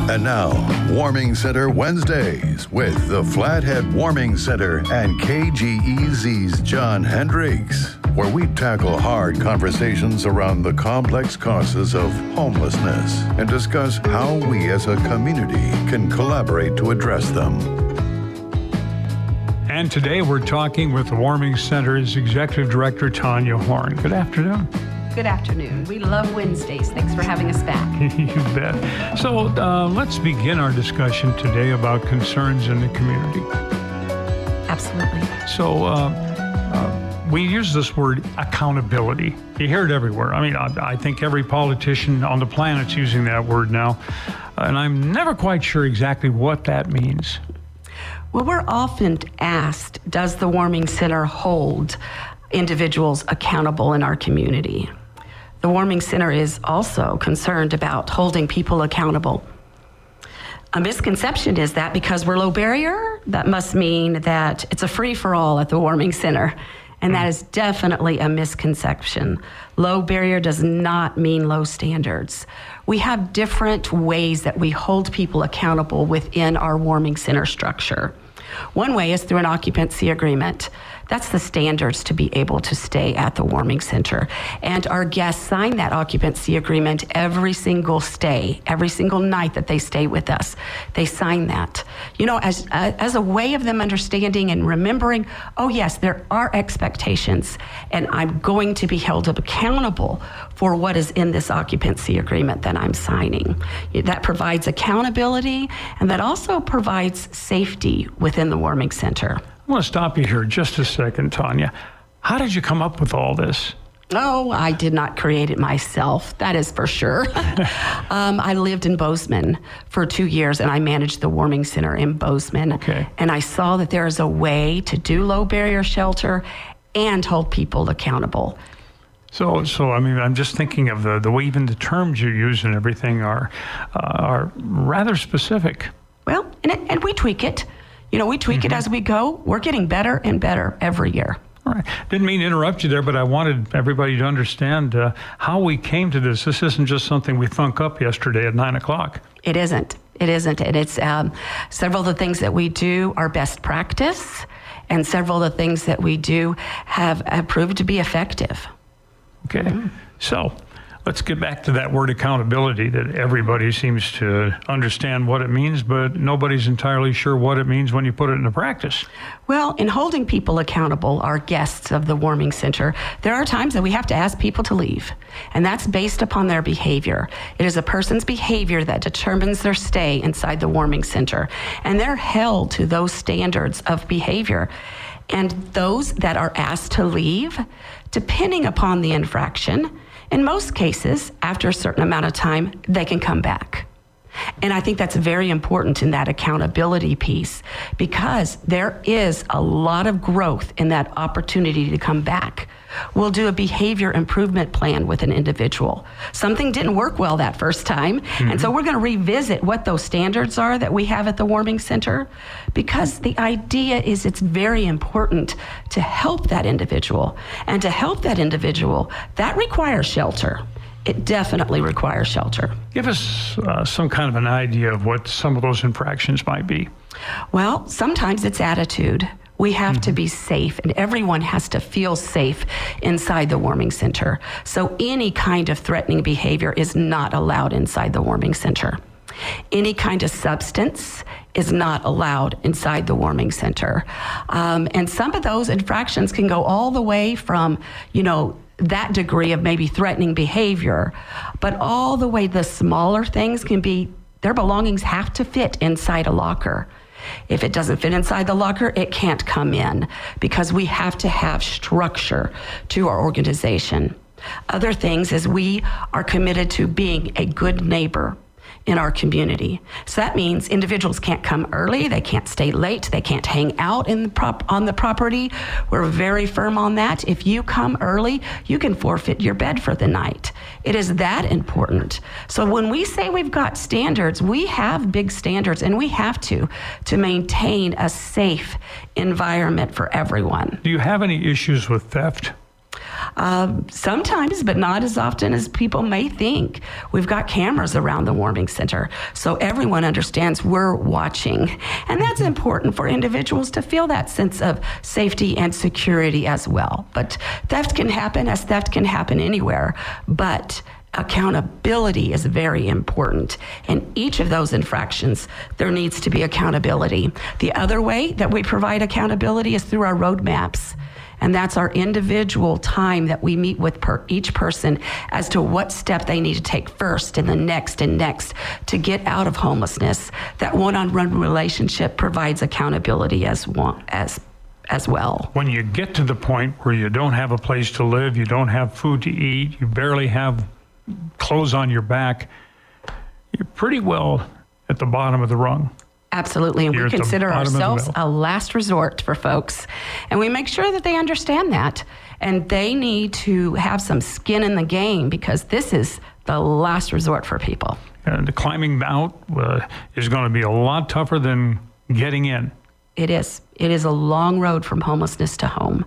And now, Warming Center Wednesdays with the Flathead Warming Center and KGEZ's John Hendricks, where we tackle hard conversations around the complex causes of homelessness and discuss how we as a community can collaborate to address them. And today we're talking with the Warming Center's Executive Director, Tanya Horn. Good afternoon. Good afternoon. We love Wednesdays. Thanks for having us back. You bet. So let's begin our discussion today about concerns in the community. Absolutely. So we use this word accountability. You hear it everywhere. I mean, I think every politician on the planet's using that word now, and I'm never quite sure exactly what that means. Well, we're often asked, does the Warming Center hold individuals accountable in our community? The Warming Center is also concerned about holding people accountable. A misconception is that because we're low barrier, that must mean that it's a free-for-all at the Warming Center. And that is definitely a misconception. Low barrier does not mean low standards. We have different ways that we hold people accountable within our Warming Center structure. One way is through an occupancy agreement. That's the standards to be able to stay at the Warming Center. And our guests sign that occupancy agreement every single stay, every single night that they stay with us. They sign that. You know, as a way of them understanding and remembering, oh yes, there are expectations, and I'm going to be held accountable for what is in this occupancy agreement that I'm signing. That provides accountability, and that also provides safety within the Warming Center. I want to stop you here just a second, Tanya. How did you come up with all this? Oh, I did not create it myself, that is for sure. I lived in Bozeman for 2 years, and I managed the Warming Center in Bozeman. Okay. And I saw that there is a way to do low barrier shelter and hold people accountable. So I mean, I'm just thinking of the way even the terms you use and everything are rather specific. Well, and we tweak it. You know, we tweak it as we go. We're getting better and better every year. All right. Didn't mean to interrupt you there, but I wanted everybody to understand how we came to this. This isn't just something we thunk up yesterday at 9 o'clock. It isn't. It isn't. And it's several of the things that we do are best practice, and several of the things that we do have proved to be effective. Okay. So let's get back to that word accountability that everybody seems to understand what it means, but nobody's entirely sure what it means when you put it into practice. Well, in holding people accountable, our guests of the Warming Center, there are times that we have to ask people to leave, and that's based upon their behavior. It is a person's behavior that determines their stay inside the Warming Center, and they're held to those standards of behavior. And those that are asked to leave, depending upon the infraction, in most cases, after a certain amount of time, they can come back. And I think that's very important in that accountability piece, because there is a lot of growth in that opportunity to come back. We'll do a behavior improvement plan with an individual. Something didn't work well that first time, and so we're going to revisit what those standards are that we have at the Warming Center, because the idea is it's very important to help that individual. And to help that individual, that requires shelter. It definitely requires shelter. Give us some kind of an idea of what some of those infractions might be. Well, sometimes it's attitude. We have to be safe, and everyone has to feel safe inside the Warming Center. So any kind of threatening behavior is not allowed inside the Warming Center. Any kind of substance is not allowed inside the Warming Center. And some of those infractions can go all the way from, that degree of maybe threatening behavior, but all the way the smaller things can be, their belongings have to fit inside a locker. If it doesn't fit inside the locker, it can't come in, because we have to have structure to our organization. Other things is we are committed to being a good neighbor in our community. So that means individuals can't come early, they can't stay late, they can't hang out on the property. We're very firm on that. If you come early, you can forfeit your bed for the night. It is that important. So when we say we've got standards, we have big standards, and we have to maintain a safe environment for everyone. Do you have any issues with theft? Sometimes, but not as often as people may think. We've got cameras around the warming center, so everyone understands we're watching. And that's important for individuals to feel that sense of safety and security as well. But theft can happen, as theft can happen anywhere. But accountability is very important. In each of those infractions, there needs to be accountability. The other way that we provide accountability is through our roadmaps. And that's our individual time that we meet with each person as to what step they need to take first and the next and next to get out of homelessness. That one-on-one relationship provides accountability as well. When you get to the point where you don't have a place to live, you don't have food to eat, you barely have clothes on your back, you're pretty well at the bottom of the rung. Absolutely, and You're we consider ourselves well. a last resort for folks. And we make sure that they understand that. And they need to have some skin in the game, because this is the last resort for people. And climbing out is going to be a lot tougher than getting in. It is. It is a long road from homelessness to home.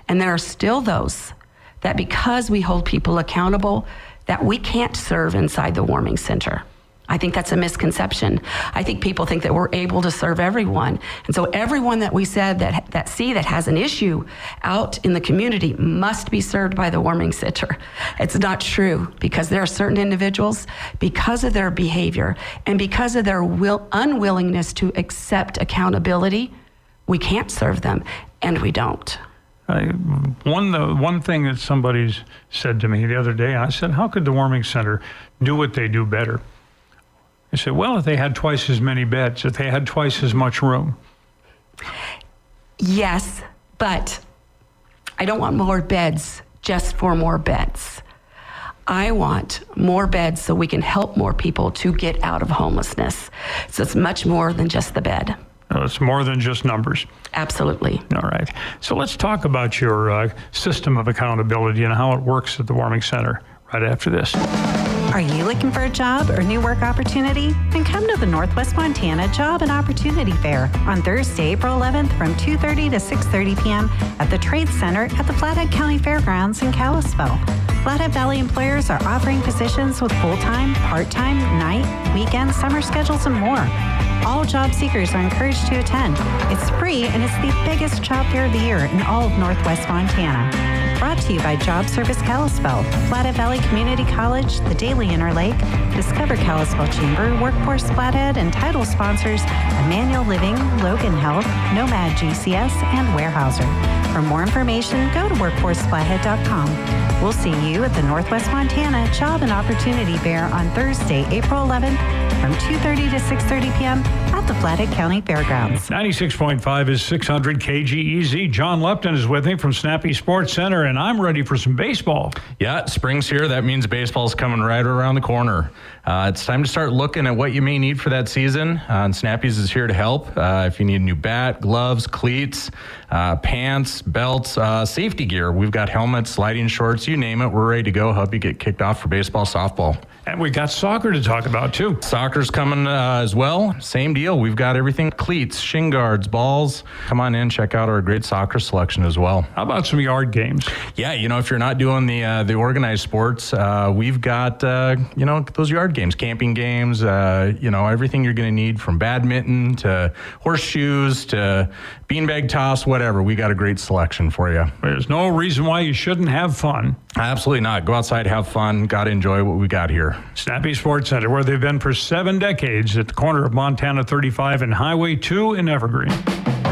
And there are still those that, because we hold people accountable, that we can't serve inside the warming center. I think that's a misconception. I think people think that we're able to serve everyone. And so everyone that we said that has an issue out in the community must be served by the warming center. It's not true, because there are certain individuals, because of their behavior and because of their unwillingness to accept accountability, we can't serve them, and we don't. One thing that somebody said to me the other day, I said, how could the warming center do what they do better? I said, well, if they had twice as many beds, if they had twice as much room. Yes, but I don't want more beds just for more beds. I want more beds so we can help more people to get out of homelessness. So it's much more than just the bed. It's more than just numbers. Absolutely. All right. So let's talk about your system of accountability and how it works at the warming center right after this. Are you looking for a job or new work opportunity? Then come to the Northwest Montana Job and Opportunity Fair on Thursday, April 11th from 2:30 to 6:30 p.m. at the Trade Center at the Flathead County Fairgrounds in Kalispell. Flathead Valley employers are offering positions with full-time, part-time, night, weekend, summer schedules, and more. All job seekers are encouraged to attend. It's free, and it's the biggest job fair of the year in all of Northwest Montana. Brought to you by Job Service Kalispell, Flathead Valley Community College, the Daily Interlake, Discover Kalispell Chamber, Workforce Flathead, and title sponsors Emmanuel Living, Logan Health, Nomad GCS, and Weyerhaeuser. For more information, go to workforceflathead.com. We'll see you at the Northwest Montana Job and Opportunity Fair on Thursday, April 11th from 2:30 to 6:30 p.m. at the Flathead County Fairgrounds. 96.5 is 600 KGEZ. John Lupton is with me from Snappy Sports Center, and I'm ready for some baseball. Yeah, spring's here. That means baseball's coming right around the corner. It's time to start looking at what you may need for that season, and Snappy's is here to help. If you need a new bat, gloves, cleats, pants, belts, safety gear, we've got helmets, sliding shorts, you name it. We're ready to go. Help you get kicked off for baseball, softball. And we got soccer to talk about, too. Soccer's coming as well. Same deal. We've got everything. Cleats, shin guards, balls. Come on in. Check out our great soccer selection as well. How about some yard games? Yeah, if you're not doing the organized sports, we've got, those yard games, camping games, everything you're going to need, from badminton to horseshoes to beanbag toss, whatever. We got a great selection for you. There's no reason why you shouldn't have fun. Absolutely not. Go outside, have fun. Got to enjoy what we got here. Snappy Sports Center, where they've been for 7 decades, at the corner of Montana 35 and Highway 2 in Evergreen.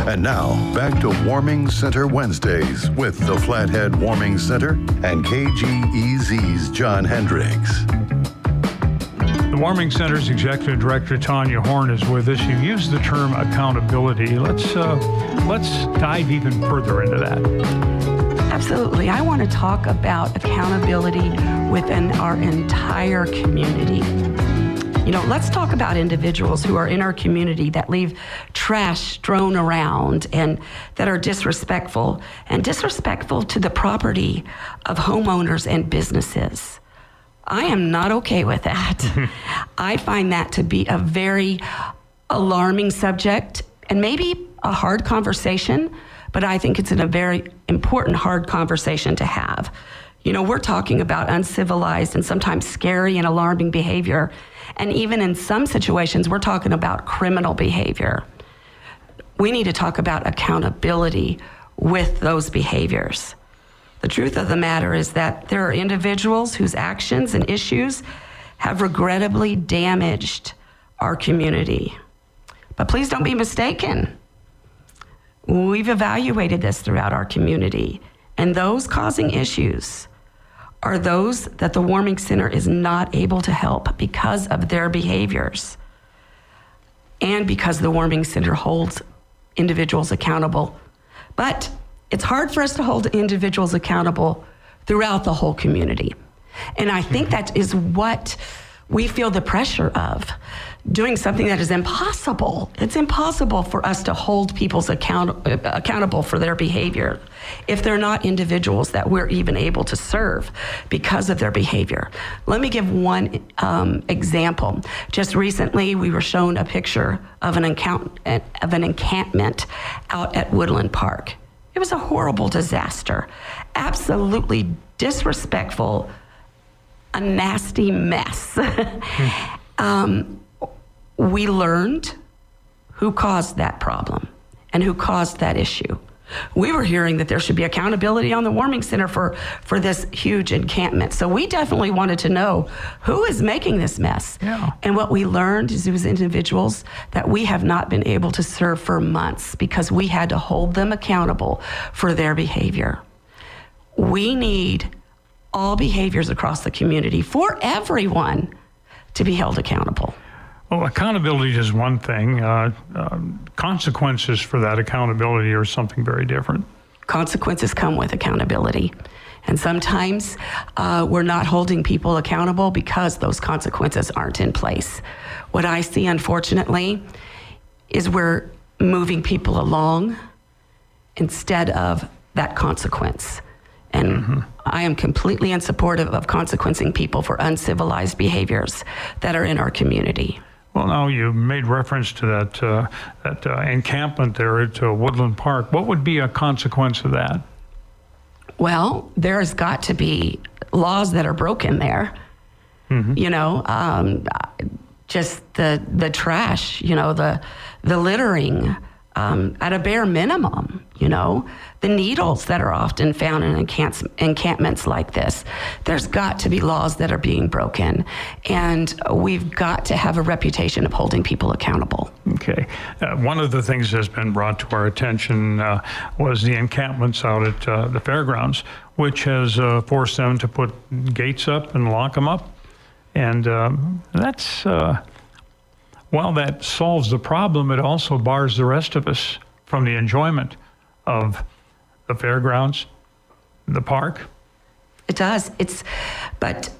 And now, back to Warming Center Wednesdays with the Flathead Warming Center and KGEZ's John Hendricks. The Warming Center's Executive Director, Tanya Horn, is with us. You used the term accountability. Let's dive even further into that. Absolutely. I want to talk about accountability within our entire community. Let's talk about individuals who are in our community that leave trash strewn around and that are disrespectful to the property of homeowners and businesses. I am not okay with that. I find that to be a very alarming subject and maybe a hard conversation, but I think it's a very important, hard conversation to have. You know, we're talking about uncivilized and sometimes scary and alarming behavior. And even in some situations, we're talking about criminal behavior. We need to talk about accountability with those behaviors. The truth of the matter is that there are individuals whose actions and issues have regrettably damaged our community. But please don't be mistaken. We've evaluated this throughout our community, and those causing issues are those that the Warming Center is not able to help because of their behaviors and because the Warming Center holds individuals accountable. But it's hard for us to hold individuals accountable throughout the whole community. And I think that is what we feel the pressure of, doing something that is impossible. It's impossible for us to hold people accountable for their behavior if they're not individuals that we're even able to serve because of their behavior. Let me give one example. Just recently, we were shown a picture of an encampment out at Woodland Park. It was a horrible disaster, absolutely disrespectful, a nasty mess. We learned who caused that problem and who caused that issue. We were hearing that there should be accountability on the Warming Center for this huge encampment. So we definitely wanted to know who is making this mess. Yeah. And what we learned is it was individuals that we have not been able to serve for months because we had to hold them accountable for their behavior. We need all behaviors across the community for everyone to be held accountable. Well, accountability is one thing. Consequences for that accountability are something very different. Consequences come with accountability. And sometimes we're not holding people accountable because those consequences aren't in place. What I see, unfortunately, is we're moving people along instead of that consequence. And I am completely unsupportive of consequencing people for uncivilized behaviors that are in our community. Well, now you made reference to that encampment there at Woodland Park. What would be a consequence of that? Well, there's got to be laws that are broken there. You know, just the trash, you know, the littering, at a bare minimum, you know, the needles that are often found in encampments like this. There's got to be laws that are being broken, and we've got to have a reputation of holding people accountable. Okay. One of the things that's been brought to our attention was the encampments out at the fairgrounds, which has forced them to put gates up and lock them up. And that's... while that solves the problem, it also bars the rest of us from the enjoyment of the fairgrounds, the park. It does. But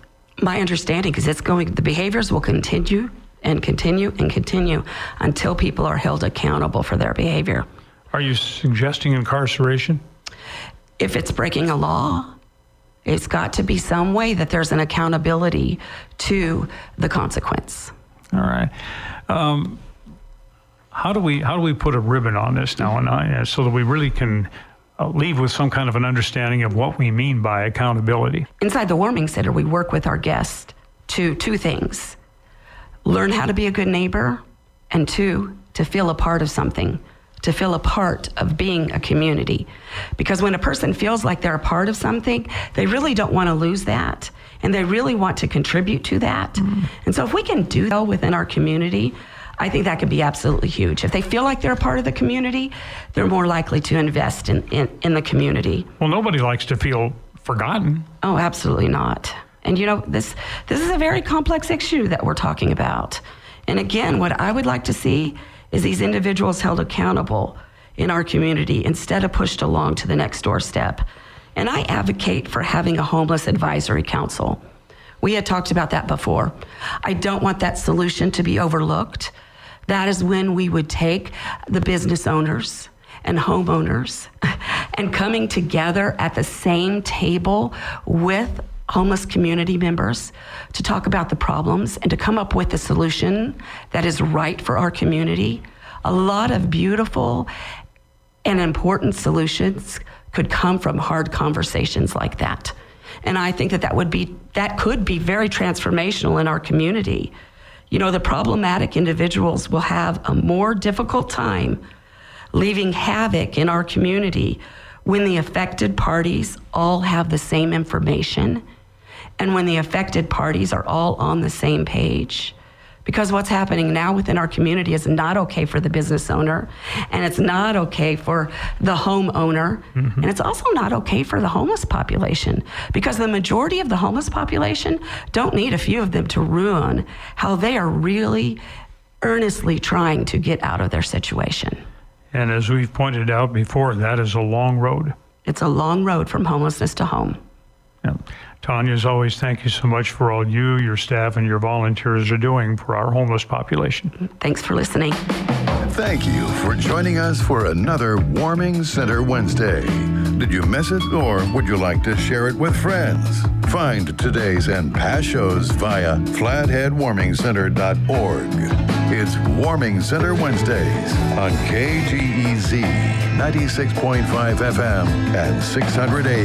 my understanding is the behaviors will continue and continue and continue until people are held accountable for their behavior. Are you suggesting incarceration? If it's breaking a law, it's got to be some way that there's an accountability to the consequence. All right. How do we put a ribbon on this now, and so that we really can leave with some kind of an understanding of what we mean by accountability? Inside the Warming Center, we work with our guests to two things: learn how to be a good neighbor, and two, to feel a part of something, to feel a part of being a community. Because when a person feels like they're a part of something, they really don't want to lose that. And they really want to contribute to that. And so if we can do that within our community, I think that could be absolutely huge. If they feel like they're a part of the community, they're more likely to invest in the community. Well, nobody likes to feel forgotten. Oh, absolutely not. And you know, this is a very complex issue that we're talking about. And again, what I would like to see is these individuals held accountable in our community instead of pushed along to the next doorstep. And I advocate for having a homeless advisory council. We had talked about that before. I don't want that solution to be overlooked. That is when we would take the business owners and homeowners and coming together at the same table with homeless community members to talk about the problems and to come up with a solution that is right for our community. A lot of beautiful and important solutions could come from hard conversations like that. And I think that could be very transformational in our community. You know, the problematic individuals will have a more difficult time leaving havoc in our community when the affected parties all have the same information and when the affected parties are all on the same page. Because what's happening now within our community is not okay for the business owner, and it's not okay for the homeowner, and it's also not okay for the homeless population, because the majority of the homeless population don't need a few of them to ruin how they are really earnestly trying to get out of their situation. And as we've pointed out before, that is a long road. It's a long road from homelessness to home. Yeah. Tanya, as always, thank you so much for all you, your staff, and your volunteers are doing for our homeless population. Thanks for listening. Thank you for joining us for another Warming Center Wednesday. Did you miss it, or would you like to share it with friends? Find today's and past shows via flatheadwarmingcenter.org. It's Warming Center Wednesdays on KGEZ 96.5 FM and 600 AM.